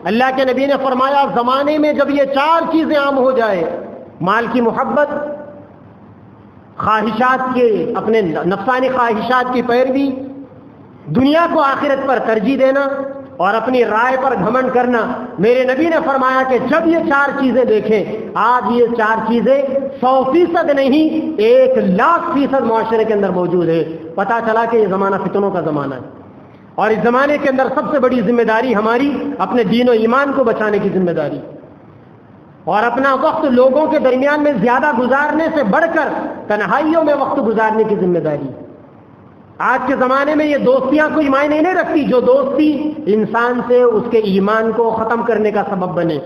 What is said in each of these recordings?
اللہ کے نبی نے فرمایا زمانے میں جب یہ 4 چیزیں عام ہو جائے، مال کی محبت، خواہشات کے اپنے نفسانی خواہشات کی پیروی، دنیا کو آخرت پر ترجیح دینا اور اپنی رائے پر گھمنڈ کرنا، میرے نبی نے فرمایا کہ جب یہ 4 چیزیں دیکھیں، آج یہ 4 چیزیں 100% نہیں 1,00,000% معاشرے کے اندر موجود ہے، پتا چلا کہ یہ زمانہ فتنوں کا زمانہ ہے، اور اس زمانے کے اندر سب سے بڑی ذمہ داری ہماری اپنے دین و ایمان کو بچانے کی ذمہ داری، اور اپنا وقت لوگوں کے درمیان میں زیادہ گزارنے سے بڑھ کر تنہائیوں میں وقت گزارنے کی ذمہ داری۔ آج کے زمانے میں یہ دوستیاں کوئی معنی نہیں رکھتی، جو دوستی انسان سے اس کے ایمان کو ختم کرنے کا سبب بنے۔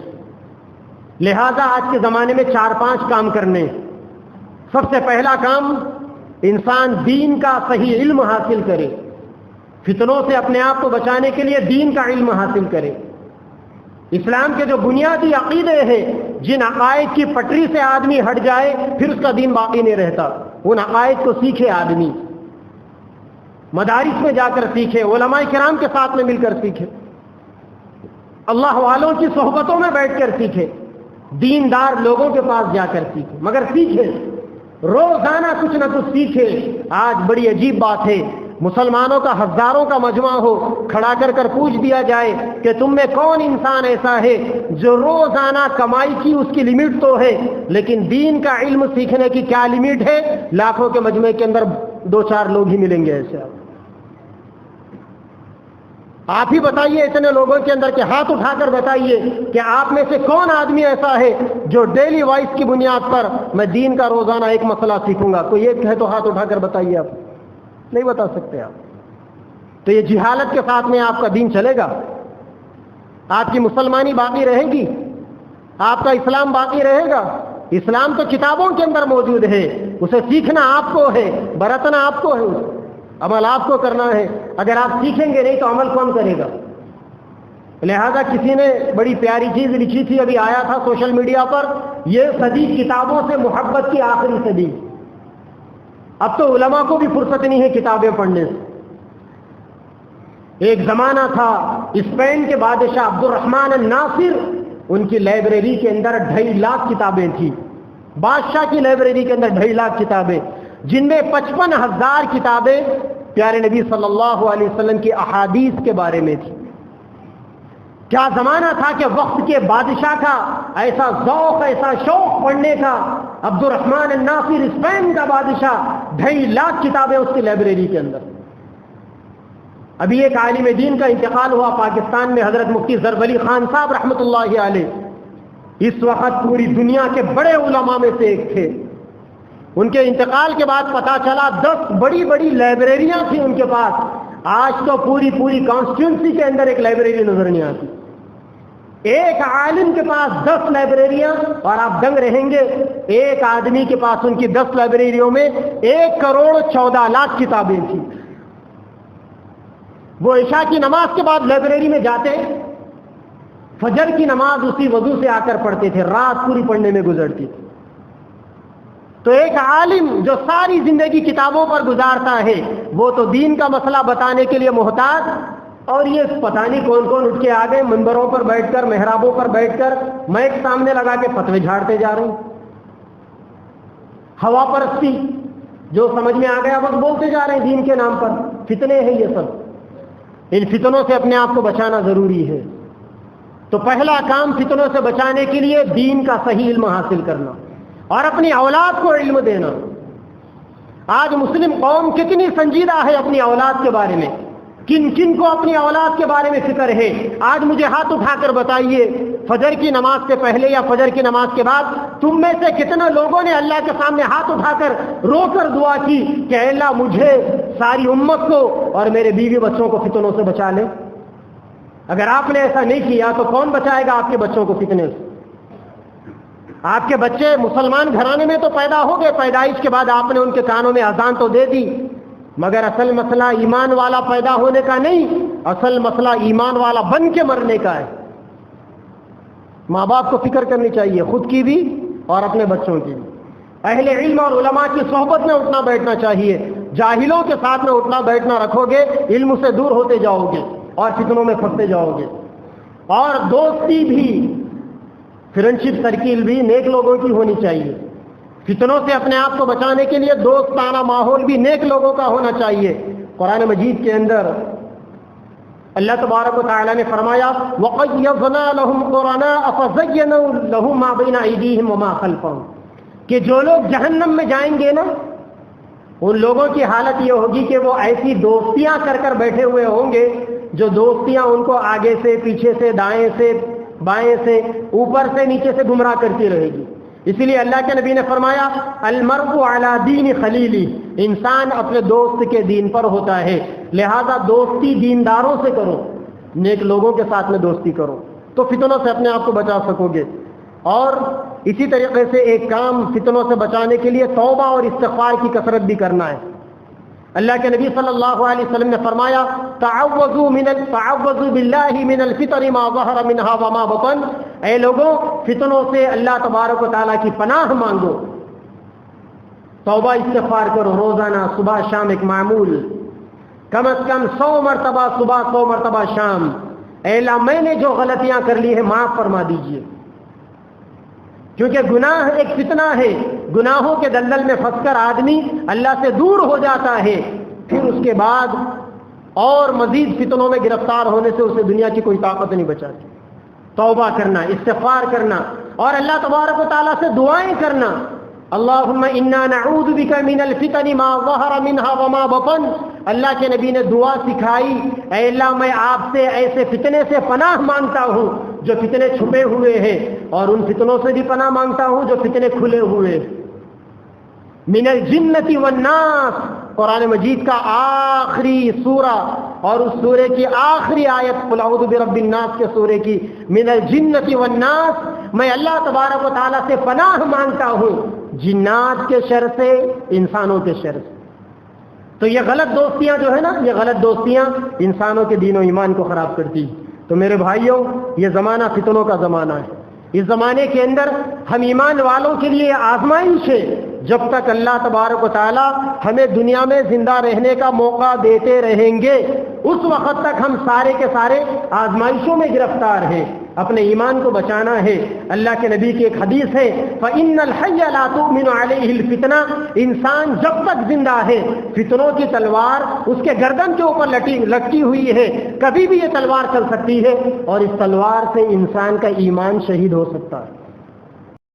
لہذا آج کے زمانے میں 4-5 کام کرنے۔ سب سے پہلا کام، انسان دین کا صحیح علم حاصل کرے، فتنوں سے اپنے آپ کو بچانے کے لیے دین کا علم حاصل کرے۔ اسلام کے جو بنیادی عقیدے ہیں، جن عقائد کی پٹری سے آدمی ہٹ جائے پھر اس کا دین باقی نہیں رہتا، ان عقائد کو سیکھے آدمی، مدارس میں جا کر سیکھے، علماء کرام کے ساتھ میں مل کر سیکھے، اللہ والوں کی صحبتوں میں بیٹھ کر سیکھے، دیندار لوگوں کے پاس جا کر سیکھے، مگر سیکھے، روزانہ کچھ نہ کچھ سیکھے۔ آج بڑی عجیب بات ہے، مسلمانوں کا ہزاروں کا مجمع ہو، کھڑا کر پوچھ دیا جائے کہ تم میں کون انسان ایسا ہے جو روزانہ کمائی کی اس کی لمٹ تو ہے، لیکن دین کا علم سیکھنے کی کیا لمٹ ہے؟ لاکھوں کے مجمع کے اندر 2-4 لوگ ہی ملیں گے ایسے۔ آپ ہی بتائیے اتنے لوگوں کے اندر کہ ہاتھ اٹھا کر بتائیے کہ آپ میں سے کون آدمی ایسا ہے جو ڈیلی وائس کی بنیاد پر میں دین کا روزانہ ایک مسئلہ سیکھوں گا؟ کوئی ایک ہے تو ہاتھ اٹھا کر بتائیے۔ آپ نہیں بتا سکتے آپ، تو یہ جہالت کے ساتھ میں آپ کا دین چلے گا؟ آپ کی مسلمانی باقی رہے گی؟ آپ کا اسلام باقی رہے گا؟ اسلام تو کتابوں کے اندر موجود ہے، اسے سیکھنا آپ کو ہے، برتنا آپ کو ہے، عمل آپ کو کرنا ہے۔ اگر آپ سیکھیں گے نہیں تو عمل کون کرے گا؟ لہذا کسی نے بڑی پیاری چیز لکھی تھی، ابھی آیا تھا سوشل میڈیا پر، یہ صدی کتابوں سے محبت کی آخری صدی۔ اب تو علماء کو بھی فرصت نہیں ہے کتابیں پڑھنے سے۔ ایک زمانہ تھا اسپین کے بادشاہ عبد الرحمن الناصر، ان کی لائبریری کے اندر 2.5 لاکھ کتابیں تھیں، بادشاہ کی لائبریری کے اندر 2.5 لاکھ کتابیں، جن میں 55,000 کتابیں پیارے نبی صلی اللہ علیہ وسلم کی احادیث کے بارے میں تھی۔ کیا زمانہ تھا کہ وقت کے بادشاہ کا ایسا ذوق، ایسا شوق پڑھنے کا۔ عبد الرحمن الناصر اسپین کا بادشاہ، 2.5 لاکھ کتابیں اس کی لائبریری کے اندر۔ ابھی ایک عالم دین کا انتقال ہوا پاکستان میں، حضرت مفتی ظرف علی خان صاحب رحمۃ اللہ علیہ، اس وقت پوری دنیا کے بڑے علماء میں سے ایک تھے۔ ان کے انتقال کے بعد پتا چلا 10 بڑی بڑی لائبریریاں تھیں ان کے پاس۔ آج تو پوری کانسٹیٹوئنسی کے اندر ایک لائبریری نظر نہیں آتی۔ ایک عالم کے پاس 10 لائبریریاں، اور آپ دنگ رہیں گے، ایک آدمی کے پاس ان کی 10 لائبریریوں میں 1,14,00,000 کتابیں تھیں۔ وہ عشاء کی نماز کے بعد لائبریری میں جاتے، فجر کی نماز اسی وضو سے آ کر پڑھتے تھے، رات پوری پڑھنے میں گزرتی تھی۔ تو ایک عالم جو ساری زندگی کتابوں پر گزارتا ہے، وہ تو دین کا مسئلہ بتانے کے لیے محتاج، اور یہ پتہ نہیں کون کون اٹھ کے آ گئے منبروں پر بیٹھ کر، محرابوں پر بیٹھ کر مائک سامنے لگا کے فتوے جھاڑتے جا رہے ہیں۔ ہوا پرستی جو سمجھ میں آ گیا بس بولتے جا رہے ہیں دین کے نام پر۔ فتنے ہیں یہ سب، ان فتنوں سے اپنے آپ کو بچانا ضروری ہے۔ تو پہلا کام فتنوں سے بچانے کے لیے دین کا صحیح علم حاصل کرنا اور اپنی اولاد کو علم دینا۔ آج مسلم قوم کتنی سنجیدہ ہے اپنی اولاد کے بارے میں، کن کن کو اپنی اولاد کے بارے میں فکر ہے؟ آج مجھے ہاتھ اٹھا کر بتائیے، فجر کی نماز سے پہلے یا فجر کی نماز کے بعد تم میں سے کتنے لوگوں نے اللہ کے سامنے ہاتھ اٹھا کر رو کر دعا کی کہ اے اللہ مجھے، ساری امت کو اور میرے بیوی بچوں کو فتنوں سے بچا لے؟ اگر آپ نے ایسا نہیں کیا تو کون بچائے گا آپ کے بچوں کو فتنے سے؟ آپ کے بچے مسلمان گھرانے میں تو پیدا ہو گئے، پیدائش کے بعد آپ نے ان کے کانوں میں اذان تو دے دی، مگر اصل مسئلہ ایمان والا پیدا ہونے کا نہیں، اصل مسئلہ ایمان والا بن کے مرنے کا ہے۔ ماں باپ کو فکر کرنی چاہیے، خود کی بھی اور اپنے بچوں کی بھی۔ اہل علم اور علماء کی صحبت میں اٹھنا بیٹھنا چاہیے، جاہلوں کے ساتھ میں اٹھنا بیٹھنا رکھو گے، علم سے دور ہوتے جاؤ گے اور فتنوں میں پھنستے جاؤ گے۔ اور دوستی بھی، فرینڈشپ سرکل بھی نیک لوگوں کی ہونی چاہیے. فتنوں سے اپنے آپ کو بچانے کے لیے دوستانہ ماحول بھی نیک لوگوں کا ہونا چاہیے. قرآن مجید کے اندر اللہ تبارک و تعالیٰ نے فرمایا وَقَيَّضْنَا لَهُمْ قُرَنَاءَ فَزَيَّنُوا لَهُم مَّا بَيْنَ أَيْدِيهِمْ وَمَا خَلْفَهُمْ کہ جو لوگ جہنم میں جائیں گے نا، ان لوگوں کی حالت یہ ہوگی کہ وہ ایسی دوستیاں کر بیٹھے ہوئے ہوں گے جو دوستیاں ان کو آگے سے، پیچھے سے، دائیں سے، بائیں سے، اوپر سے، نیچے سے گمراہ کرتی رہے گی. اسی لیے اللہ کے نبی نے فرمایا المرء علی دین خلیلی، انسان اپنے دوست کے دین پر ہوتا ہے، لہذا دوستی دینداروں سے کرو، نیک لوگوں کے ساتھ میں دوستی کرو تو فتنوں سے اپنے آپ کو بچا سکو گے. اور اسی طریقے سے ایک کام فتنوں سے بچانے کے لیے توبہ اور استغفار کی کثرت بھی کرنا ہے. اللہ کے نبی صلی اللہ علیہ وسلم نے فرمایا تعوذوا باللہ من الفتن ما ظہر منها وما بطن، اے لوگوں فتنوں سے اللہ تبارک و تعالیٰ کی پناہ مانگو، توبہ استغفار کرو روزانہ صبح شام، ایک معمول کم از کم 100 مرتبہ صبح 100 مرتبہ شام. اے اللہ میں نے جو غلطیاں کر لی ہیں معاف فرما دیجئے، کیونکہ گناہ ایک فتنہ ہے. گناہوں کے دلدل میں پھنس کر آدمی اللہ سے دور ہو جاتا ہے، پھر اس کے بعد اور مزید فتنوں میں گرفتار ہونے سے اسے دنیا کی کوئی طاقت نہیں بچاتی. توبہ کرنا، استغفار کرنا اور اللہ تبارک و تعالیٰ سے دعائیں کرنا. اللہم انا نعوذ بک من الفتن ما ظہر منها وما بطن. اللہ کے نبی نے دعا سکھائی، اے اللہ میں آپ سے ایسے فتنے سے پناہ مانگتا ہوں جو فتنے چھپے ہوئے ہیں، اور ان فتنوں سے بھی پناہ مانگتا ہوں جو فتنے کھلے ہوئے. من الجنۃ والناس، قرآن مجید کا آخری سورہ اور اس سورے کی آخری آیت قل اعوذ برب الناس کے سورے کی من الجنۃ والناس، میں اللہ تبارک و تعالیٰ سے پناہ مانگتا ہوں جنات کے شر سے، انسانوں کے شر سے. تو یہ غلط دوستیاں جو ہے نا، یہ غلط دوستیاں انسانوں کے دین و ایمان کو خراب کرتی. تو میرے بھائیوں، یہ زمانہ فتنوں کا زمانہ ہے. اس زمانے کے اندر ہم ایمان والوں کے لیے آزمائش ہے. جب تک اللہ تبارک و تعالی ہمیں دنیا میں زندہ رہنے کا موقع دیتے رہیں گے، اس وقت تک ہم سارے کے سارے آزمائشوں میں گرفتار ہیں. اپنے ایمان کو بچانا ہے. اللہ کے نبی کی ایک حدیث ہے فَإِنَّ الْحَيَّ لَا تُؤْمِنُ عَلَيْهِ الْفِتْنَةُ، انسان جب تک زندہ ہے فتنوں کی تلوار اس کے گردن کے اوپر لٹکی ہوئی ہے. کبھی بھی یہ تلوار چل سکتی ہے اور اس تلوار سے انسان کا ایمان شہید ہو سکتا ہے.